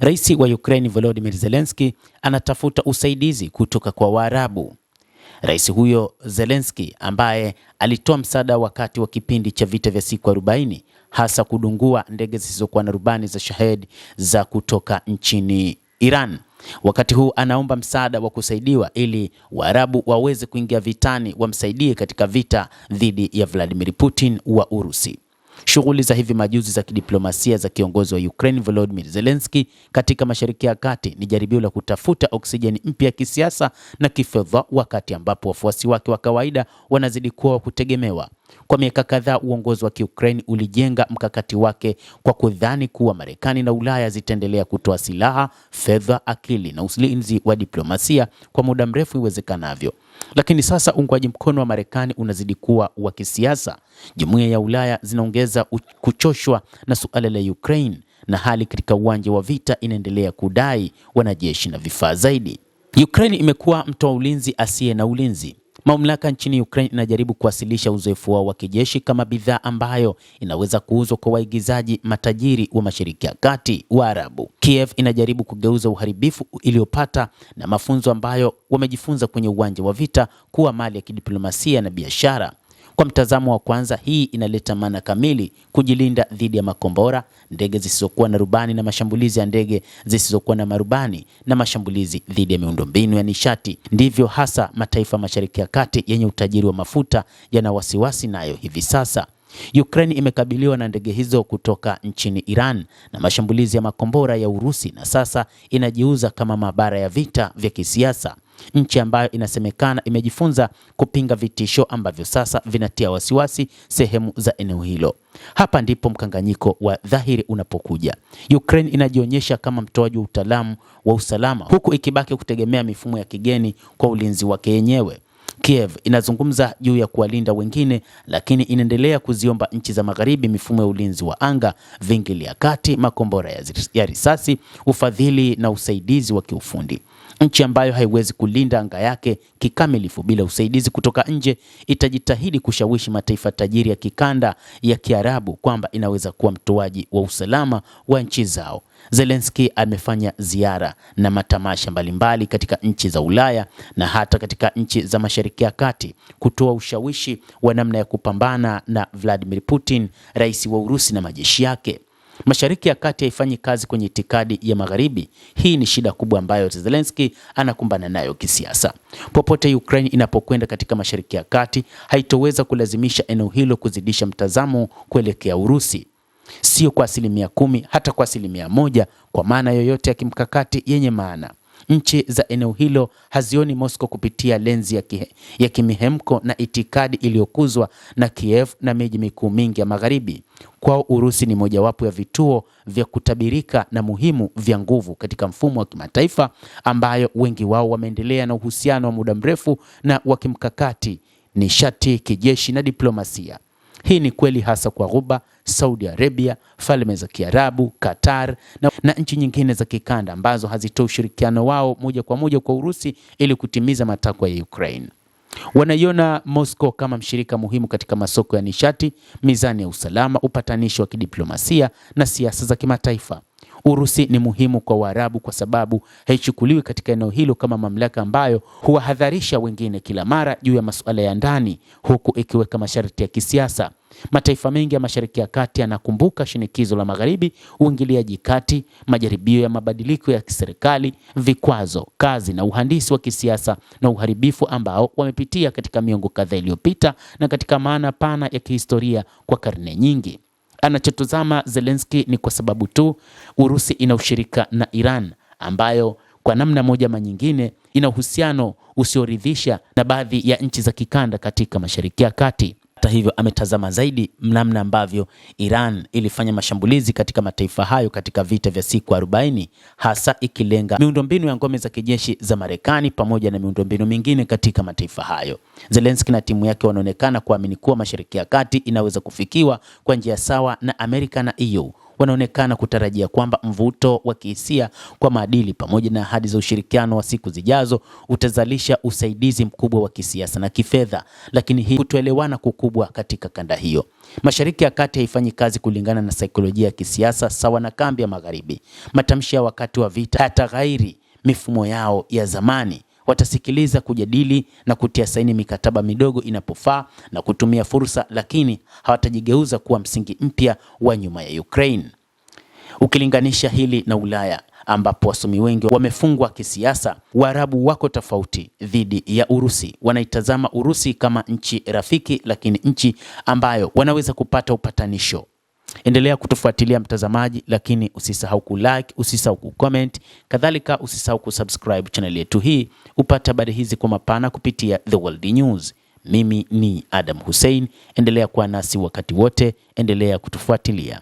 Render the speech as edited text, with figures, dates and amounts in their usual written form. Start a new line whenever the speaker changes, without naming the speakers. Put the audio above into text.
Rais wa Ukraine Volodymyr Zelensky anatafuta usaidizi kutoka kwa Waarabu. Rais huyo Zelensky ambaye alitoa msaada wakati wa kipindi cha vita vya siku 40 hasa kudungua ndege zisizokuwa na rubani za Shahed za kutoka nchini Iran. Wakati huu anaomba msaada wa kusaidiwa ili Waarabu waweze kuingia vitani, wamsaidie katika vita dhidi ya Vladimir Putin wa Urusi. Shughuli za hivi majuzi za kidiplomasia za kiongozi wa Ukraine Volodymyr Zelensky katika Mashariki ya Kati ni jaribio la kutafuta oksijeni mpya ya kisiasa na kifedha, wakati ambapo wafuasi wake wa kawaida wanazidi kuwa kutegemewa. Kwa miaka kadhaa uongozi wa Ukraine ulijenga mkakati wake kwa kudhani kuwa Marekani na Ulaya zitaendelea kutoa silaha, fedha, akili na ulinzi wa diplomasia kwa muda mrefu iwezekanavyo. Lakini sasa uungwaji mkono wa Marekani unazidi kuwa wa kisiasa. Jumuiya ya Ulaya zinaongeza kuchoshwa na suala la Ukraine na hali katika uwanja wa vita inaendelea kudai wanajeshi na vifaa zaidi. Ukraine imekuwa mtoa ulinzi asiye na ulinzi. Mamlaka nchini Ukraine inajaribu kuwasilisha uzoefu wao wa kijeshi kama bidhaa ambayo inaweza kuuzwa kwa waigizaji matajiri wa Mashariki ya Kati wa Arabu. Kiev inajaribu kugeuza uharibifu iliyopata na mafunzo ambayo wamejifunza kwenye uwanja wa vita kuwa mali ya kidiplomasia na biashara. Kwa mtazamo wa kwanza, hii inaleta maana kamili kujilinda dhidi ya makombora, ndege zisizokuwa na rubani na mashambulizi ya ndege zisizokuwa na marubani na mashambulizi dhidi ya miundombinu ya nishati. Ndivyo hasa mataifa Mashariki ya Kati yenye utajiri wa mafuta yana wasiwasi nayo hivi sasa. Ukraine imekabiliwa na ndege hizo kutoka nchini Iran na mashambulizi ya makombora ya Urusi, na sasa inajiuza kama maabara ya vita vya kisiasa. Nchi ambayo inasemekana imejifunza kupinga vitisho ambavyo sasa vinatia wasiwasi sehemu za eneo hilo. Hapa ndipo mkanganyiko wa dhahiri unapokuja. Ukraine inajionyesha kama mtoaji wa utaalamu wa usalama huku ikibaki kutegemea mifumo ya kigeni kwa ulinzi wake yenyewe. Kiev inazungumza juu ya kuwalinda wengine, lakini inaendelea kuziomba nchi za magharibi mifumo ya ulinzi wa anga, vingilia kati, makombora ya risasi, ufadhili na usaidizi wa kiufundi. Nchi ambayo haiwezi kulinda anga yake kikamilifu bila usaidizi kutoka nje itajitahidi kushawishi mataifa tajiri ya kikanda ya Kiarabu kwamba inaweza kuwa mtoaji wa usalama wa nchi zao. Zelensky amefanya ziara na matamasha mbalimbali katika nchi za Ulaya na hata katika nchi za Mashariki ya Kati kutoa ushawishi wa namna ya kupambana na Vladimir Putin, rais wa Urusi na majeshi yake. Mashariki ya Kati haifanyi kazi kwenye itikadi ya magharibi. Hii ni shida kubwa ambayo Zelensky anakumbana nayo kisiasa. Popote Ukraine inapokwenda katika Mashariki ya Kati, haitoweza kulazimisha eneo hilo kuzidisha mtazamo kuelekea Urusi. Sio kwa 10%, hata kwa 1%, kwa maana yoyote ya kimkakati yenye maana. Nchi za eneo hilo hazioni Moscow kupitia lenzi ya kimihemko na itikadi iliyokuzwa na Kiev na miji mikuu mingi ya magharibi. Kwao Urusi ni mojawapo ya vituo vya kutabirika na muhimu vya nguvu katika mfumo wa kimataifa ambayo wengi wao wameendelea na uhusiano wa muda mrefu na wa kimkakati, nishati, kijeshi na diplomasia. Hii ni kweli hasa kwa Ghuba, Saudi Arabia, Falme za Kiarabu, Qatar na nchi nyingine za kikanda ambazo hazitoi ushirikiano wao moja kwa moja kwa Urusi ili kutimiza matakwa ya Ukraine. Wanaiona Moscow kama mshirika muhimu katika masoko ya nishati, mizani ya usalama, upatanishi wa kidiplomasia na siasa za kimataifa. Urusi ni muhimu kwa Waarabu kwa sababu haichukuliwi katika eneo hilo kama mamlaka ambayo huwahadharisha wengine kila mara juu ya masuala ya ndani, huku ikiweka masharti ya kisiasa. Mataifa mengi ya Mashariki ya Kati yanakumbuka shinikizo la magharibi, uingiliaji kati, majaribio ya mabadiliko ya kiserikali, vikwazo, kazi na uhandisi wa kisiasa na uharibifu ambao wamepitia katika miongo kadhaa iliyopita na katika maana pana ya kihistoria kwa karne nyingi. Anachotazama Zelensky ni kwa sababu tu Urusi ina ushirika na Iran ambayo kwa namna moja ama nyingine ina uhusiano usioridhisha na baadhi ya nchi za kikanda katika Mashariki ya Kati. Hata hivyo ametazama zaidi namna ambavyo Iran ilifanya mashambulizi katika mataifa hayo katika vita vya siku 40, hasa ikilenga miundombinu ya ngome za kijeshi za Marekani pamoja na miundombinu mingine katika mataifa hayo. Zelensky na timu yake wanaonekana kuamini kuwa Mashariki ya Kati inaweza kufikiwa kwa njia sawa na Amerika na EU. wanaonekana kutarajia kwamba mvuto wa kihisia kwa maadili pamoja na ahadi za ushirikiano wa siku zijazo utazalisha usaidizi mkubwa wa kisiasa na kifedha, lakini hii kutoelewana kukubwa katika kanda hiyo. Mashariki ya Kati haifanyi kazi kulingana na saikolojia ya kisiasa sawa na kambi ya Magharibi. Matamshi ya wakati wa vita hayataghairi mifumo yao ya zamani. Watasikiliza, kujadili na kutia saini mikataba midogo inapofaa na kutumia fursa, lakini hawatajigeuza kuwa msingi mpya wa nyuma ya Ukraine. Ukilinganisha hili na Ulaya ambapo wasomi wengi wamefungwa kisiasa, Waarabu wako tofauti dhidi ya Urusi. Wanaitazama Urusi kama nchi rafiki, lakini nchi ambayo wanaweza kupata upatanisho. Endelea kutufuatilia mtazamaji, lakini usisahau kulike, usisahau kucomment, kadhalika usisahau kusubscribe channel yetu hii upate habari hizi kwa mapana kupitia The World News. Mimi ni Adam Hussein, endelea kuwa nasi wakati wote, endelea kutufuatilia.